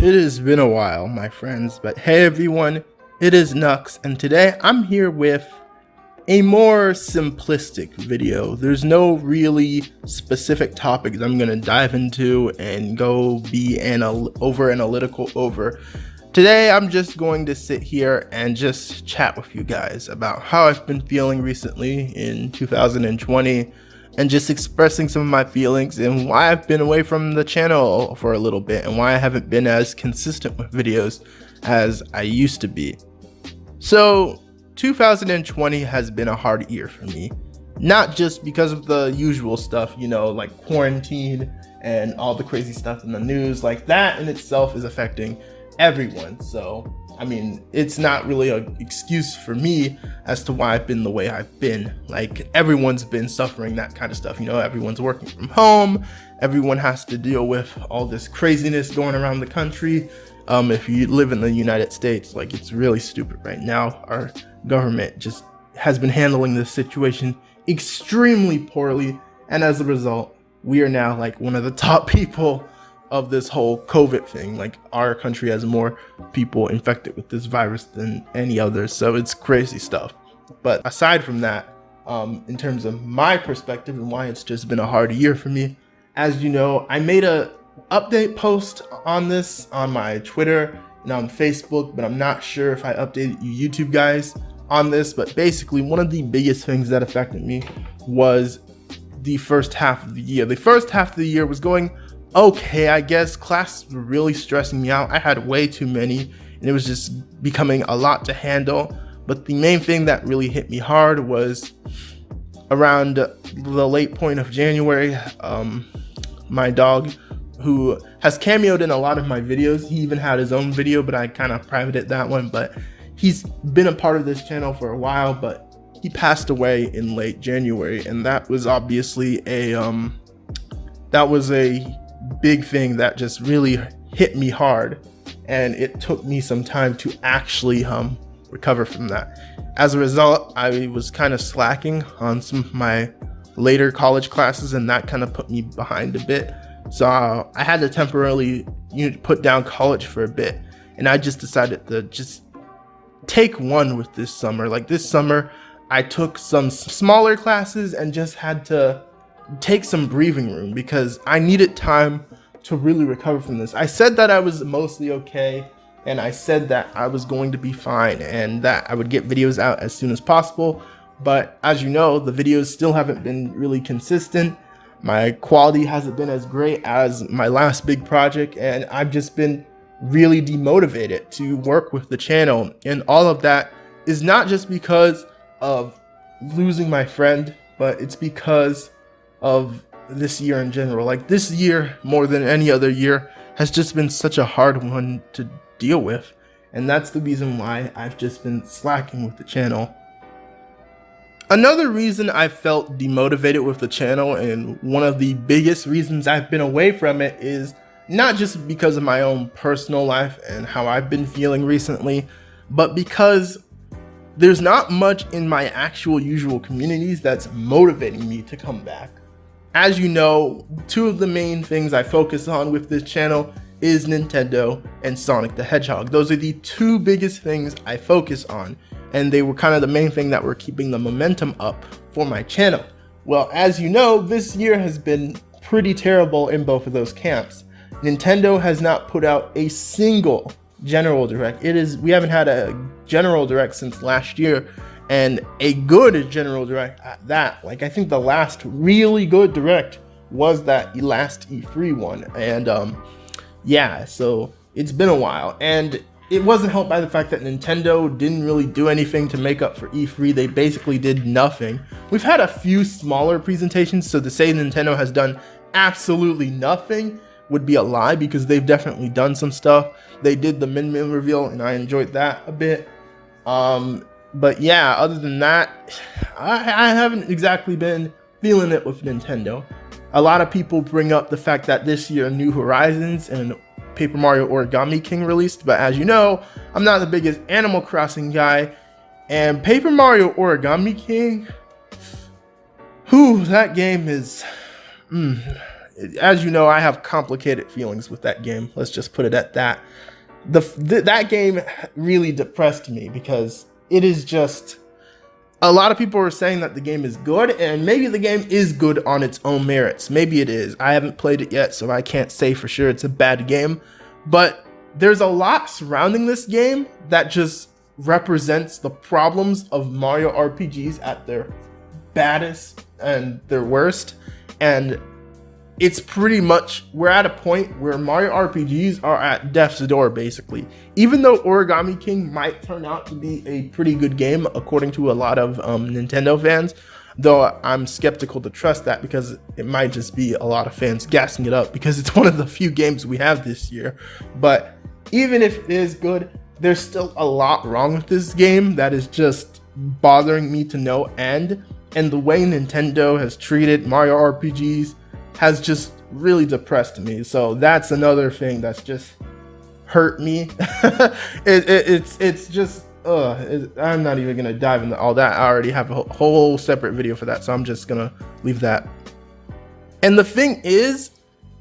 It has been a while, my friends, but hey everyone, it is Nux, and today I'm here with a more simplistic video. There's no really specific topic that I'm going to dive into and go be over analytical over. Today I'm just going to sit here and just chat with you guys about how I've been feeling recently in 2020 and just expressing some of my feelings and why I've been away from the channel for a little bit and why I haven't been as consistent with videos as I used to be. So 2020 has been a hard year for me, not just because of the usual stuff, you know, like quarantine and all the crazy stuff in the news. Like that in itself is affecting everyone. So I mean, it's not really an excuse for me as to why I've been the way I've been. Like, everyone's been suffering that kind of stuff. You know, everyone's working from home. Everyone has to deal with all this craziness going around the country. If you live in the United States, like, it's really stupid right now. Our government just has been handling this situation extremely poorly. And as a result, we are now like one of the top people of this whole COVID thing. Like, our country has more people infected with this virus than any other, so it's crazy stuff. But aside from that, in terms of my perspective and why it's just been a hard year for me, as you know, I made a update post on this on my Twitter and on Facebook, but I'm not sure if I updated you YouTube guys on this. But basically, one of the biggest things that affected me was the first half of the year. The first half of the year was going okay, I guess. Classes were really stressing me out. I had way too many, and it was just becoming a lot to handle. But the main thing that really hit me hard was around the late point of January. My dog, who has cameoed in a lot of my videos, he even had his own video, but I kind of privated that one. But he's been a part of this channel for a while, but he passed away in late January, and that was obviously a big thing that just really hit me hard, and it took me some time to actually recover from that. As a result, I was kind of slacking on some of my later college classes, and that kind of put me behind a bit. So I had to temporarily put down college for a bit, and I just decided to just take one with this summer. Like, this summer I took some smaller classes and just had to take some breathing room because I needed time to really recover from this. I said that I was mostly okay, and I said that I was going to be fine and that I would get videos out as soon as possible. But as you know, the videos still haven't been really consistent. My quality hasn't been as great as my last big project, and I've just been really demotivated to work with the channel. And all of that is not just because of losing my friend, but it's because of this year in general. Like, this year more than any other year has just been such a hard one to deal with, and that's the reason why I've just been slacking with the channel. Another reason I felt demotivated with the channel, and one of the biggest reasons I've been away from it, is not just because of my own personal life and how I've been feeling recently, but because there's not much in my actual usual communities that's motivating me to come back. As you know, two of the main things I focus on with this channel is Nintendo and Sonic the Hedgehog. Those are the two biggest things I focus on, and they were kind of the main thing that were keeping the momentum up for my channel. Well, as you know, this year has been pretty terrible in both of those camps. Nintendo has not put out a single General Direct. We haven't had a General Direct since last year, and a good General Direct at that. Like, I think the last really good Direct was that last E3 one, and yeah, so it's been a while, and it wasn't helped by the fact that Nintendo didn't really do anything to make up for E3. They basically did nothing. We've had a few smaller presentations, so to say Nintendo has done absolutely nothing would be a lie, because they've definitely done some stuff. They did the Min reveal, and I enjoyed that a bit. But yeah, other than that, I haven't exactly been feeling it with Nintendo. A lot of people bring up the fact that this year New Horizons and Paper Mario Origami King released, but as you know, I'm not the biggest Animal Crossing guy, and Paper Mario Origami King, that game is, as you know, I have complicated feelings with that game. Let's just put it at that. That game really depressed me because it is just, a lot of people are saying that the game is good, and maybe the game is good on its own merits. Maybe it is. I haven't played it yet, so I can't say for sure it's a bad game, but there's a lot surrounding this game that just represents the problems of Mario RPGs at their baddest and their worst. And it's pretty much, we're at a point where Mario RPGs are at death's door, basically. Even though Origami King might turn out to be a pretty good game, according to a lot of Nintendo fans, though I'm skeptical to trust that because it might just be a lot of fans gassing it up because it's one of the few games we have this year. But even if it is good, there's still a lot wrong with this game that is just bothering me to no end. And the way Nintendo has treated Mario RPGs has just really depressed me. So that's another thing that's just hurt me. It's just, I'm not even gonna dive into all that. I already have a whole separate video for that, so I'm just gonna leave that. And the thing is,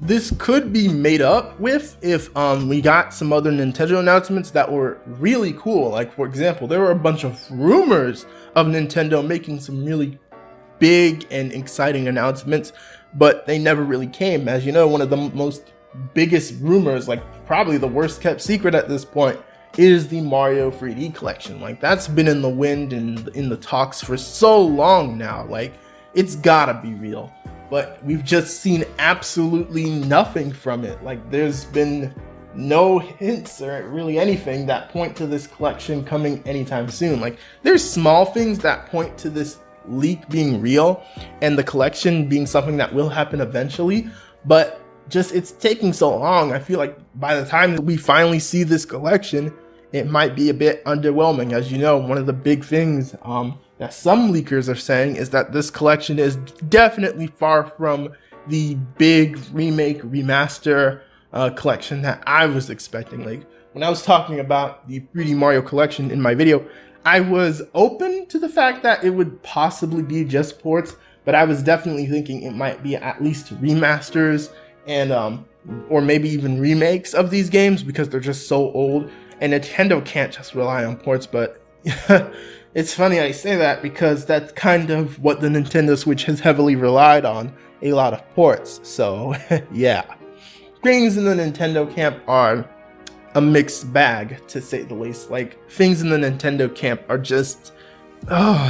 this could be made up with if we got some other Nintendo announcements that were really cool. Like, for example, there were a bunch of rumors of Nintendo making some really big and exciting announcements, but they never really came. As you know, one of the most biggest rumors, like probably the worst kept secret at this point, is the Mario 3D collection. Like, that's been in the wind and in the talks for so long now. Like, it's gotta be real, but we've just seen absolutely nothing from it. Like, there's been no hints or really anything that point to this collection coming anytime soon. Like, there's small things that point to this leak being real and the collection being something that will happen eventually, but just it's taking so long. I feel like by the time that we finally see this collection, it might be a bit underwhelming. As you know, one of the big things that some leakers are saying is that this collection is definitely far from the big remake remaster collection that I was expecting. Like, when I was talking about the 3D Mario collection in my video, I was open to the fact that it would possibly be just ports, but I was definitely thinking it might be at least remasters and or maybe even remakes of these games because they're just so old and Nintendo can't just rely on ports. But it's funny I say that because that's kind of what the Nintendo Switch has heavily relied on, a lot of ports. So yeah, things in the Nintendo camp are a mixed bag, to say the least. Like, things in the Nintendo camp are just,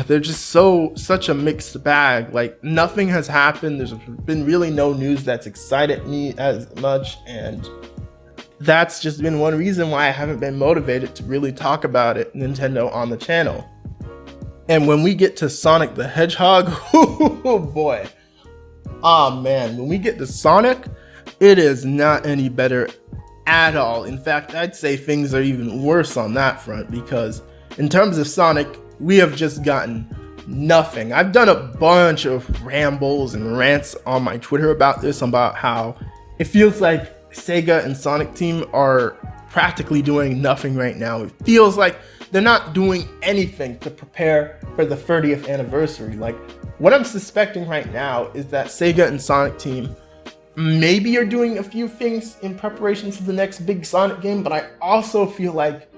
they're just such a mixed bag. Like, nothing has happened. There's been really no news that's excited me as much, and that's just been one reason why I haven't been motivated to really talk about it, Nintendo, on the channel. And when we get to Sonic the Hedgehog, oh boy, oh man, when we get to Sonic, it is not any better at all. In fact, I'd say things are even worse on that front, because in terms of Sonic, we have just gotten nothing. I've done a bunch of rambles and rants on my Twitter about this, about how it feels like Sega and Sonic Team are practically doing nothing right now. It feels like they're not doing anything to prepare for the 30th anniversary. Like, what I'm suspecting right now is that Sega and Sonic Team maybe you're doing a few things in preparation for the next big Sonic game, but I also feel like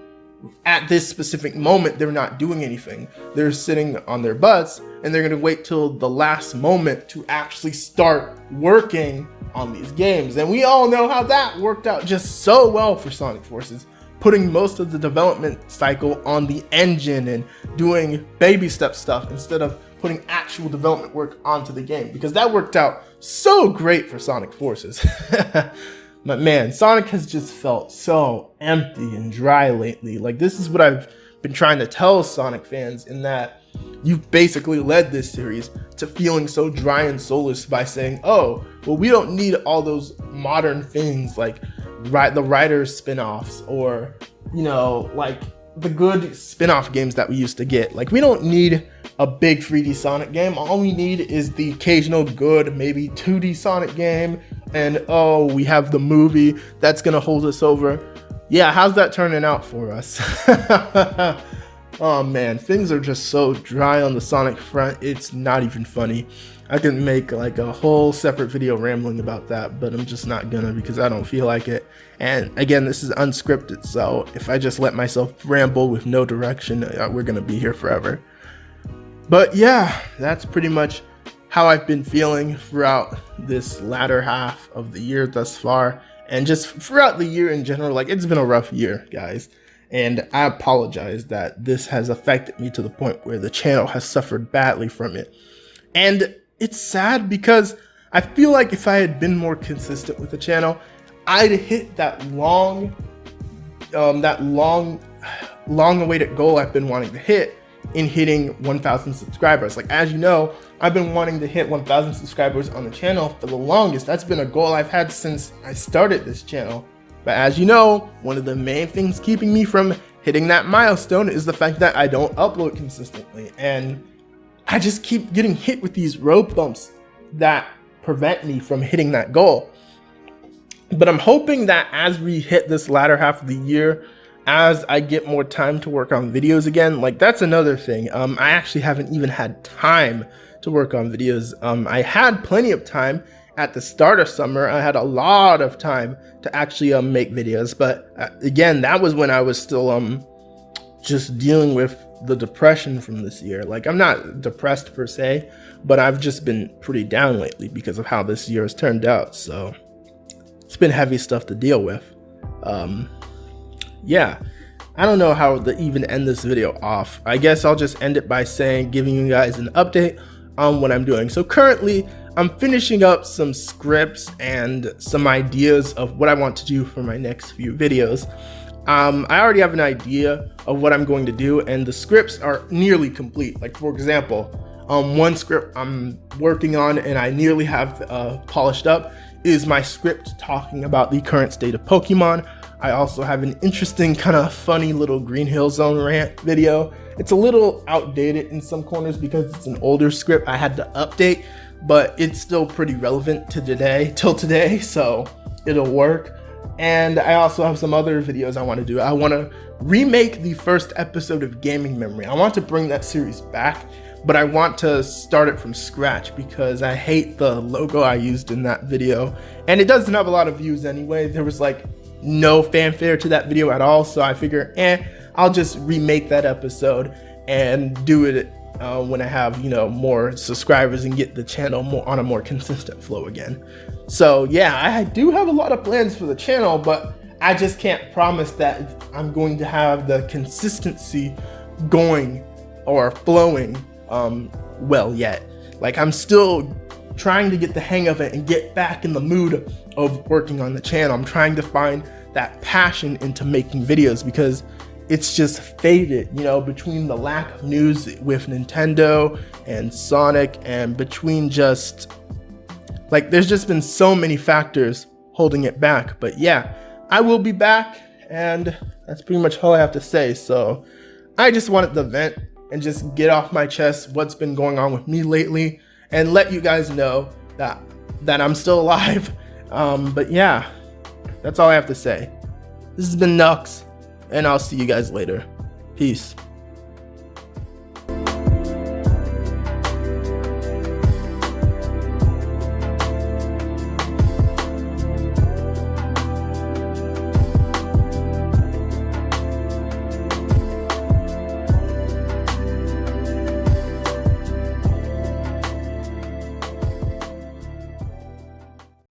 at this specific moment, they're not doing anything. They're sitting on their butts and they're gonna wait till the last moment to actually start working on these games. And we all know how that worked out just so well for Sonic Forces, putting most of the development cycle on the engine and doing baby step stuff instead of putting actual development work onto the game, because that worked out so great for Sonic Forces. But man, Sonic has just felt so empty and dry lately. Like, this is what I've been trying to tell Sonic fans, in that you've basically led this series to feeling so dry and soulless by saying, oh, well, we don't need all those modern things like the writer's spin-offs, or, you know, like the good spin-off games that we used to get. Like, we don't need a big 3D Sonic game. All we need is the occasional good, maybe 2D Sonic game, and oh, we have the movie that's gonna hold us over. Yeah, how's that turning out for us? Oh man, things are just so dry on the Sonic front, it's not even funny. I can make like a whole separate video rambling about that, but I'm just not gonna because I don't feel like it. And again, this is unscripted, so if I just let myself ramble with no direction, we're gonna be here forever. But yeah, that's pretty much how I've been feeling throughout this latter half of the year thus far, and just throughout the year in general. Like, it's been a rough year, guys. And I apologize that this has affected me to the point where the channel has suffered badly from it. And it's sad because I feel like if I had been more consistent with the channel, I'd hit that long awaited goal I've been wanting to hit in hitting 1,000 subscribers. Like, as you know, I've been wanting to hit 1,000 subscribers on the channel for the longest. That's been a goal I've had since I started this channel. But as you know, one of the main things keeping me from hitting that milestone is the fact that I don't upload consistently. And I just keep getting hit with these road bumps that prevent me from hitting that goal. But I'm hoping that as we hit this latter half of the year, as I get more time to work on videos again, like, that's another thing. I actually haven't even had time to work on videos. I had plenty of time at the start of summer. I had a lot of time to actually make videos, but again, that was when I was still just dealing with the depression from this year. Like, I'm not depressed per se, but I've just been pretty down lately because of how this year has turned out. So it's been heavy stuff to deal with. Yeah, I don't know how to even end this video off. I guess I'll just end it by giving you guys an update on what I'm doing. So currently, I'm finishing up some scripts and some ideas of what I want to do for my next few videos. I already have an idea of what I'm going to do, and the scripts are nearly complete. Like, for example, one script I'm working on and I nearly have polished up is my script talking about the current state of Pokemon. I also have an interesting, kind of funny little Green Hill Zone rant video. It's a little outdated in some corners because it's an older script I had to update, but it's still pretty relevant to today, so it'll work. And I also have some other videos I want to do. I want to remake the first episode of Gaming Memory. I want to bring that series back, but I want to start it from scratch because I hate the logo I used in that video, and it doesn't have a lot of views anyway. There was like no fanfare to that video at all, so I figure, I'll just remake that episode and do it when I have, more subscribers and get the channel on a more consistent flow again. So yeah, I do have a lot of plans for the channel, but I just can't promise that I'm going to have the consistency going or flowing well yet. Like, I'm still trying to get the hang of it and get back in the mood of working on the channel. I'm trying to find that passion into making videos because it's just faded, between the lack of news with Nintendo and Sonic, and between just, like, there's just been so many factors holding it back. But yeah, I will be back, and that's pretty much all I have to say. So I just wanted to vent and just get off my chest what's been going on with me lately and let you guys know that I'm still alive. But yeah, that's all I have to say. This has been Nux, and I'll see you guys later. Peace.